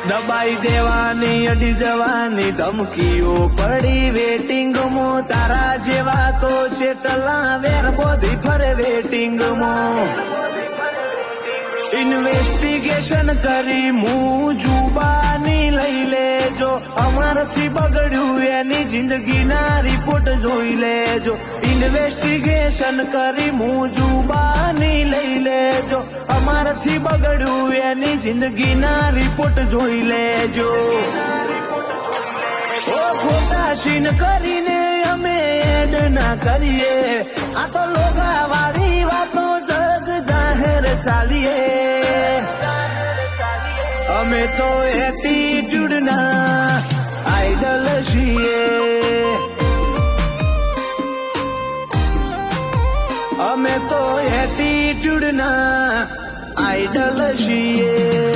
દબાઈ દેવાની અડી જવાની ધમકીઓ પડી વેટિંગમાં તારા જેવા તો ચેટલા વેર બોધી ફરે વેટિંગમાં ઇન્વેસ્ટિગેશન કરી હું જુબાની લઈ લેજો અમારથી બગડ્યું એની જિંદગીના રિપોર્ટ જોઈ લેજો ઇન્વેસ્ટિગેશન કરી હું જુબાની લઈ લેજો અમારથી બગડ્યું એની જિંદગીના રિપોર્ટ જોઈ લેજો ઓ ખોટા સીન કરીને અમે એડ ના કરીએ આ તો લોગા વાળી વાતો જગ જાહેર ચાલીએ અમે તો એટીટ્યુડ ના આઈડલ છીએ અમે તો એટીટ્યુડ ના આઈડલ છીએ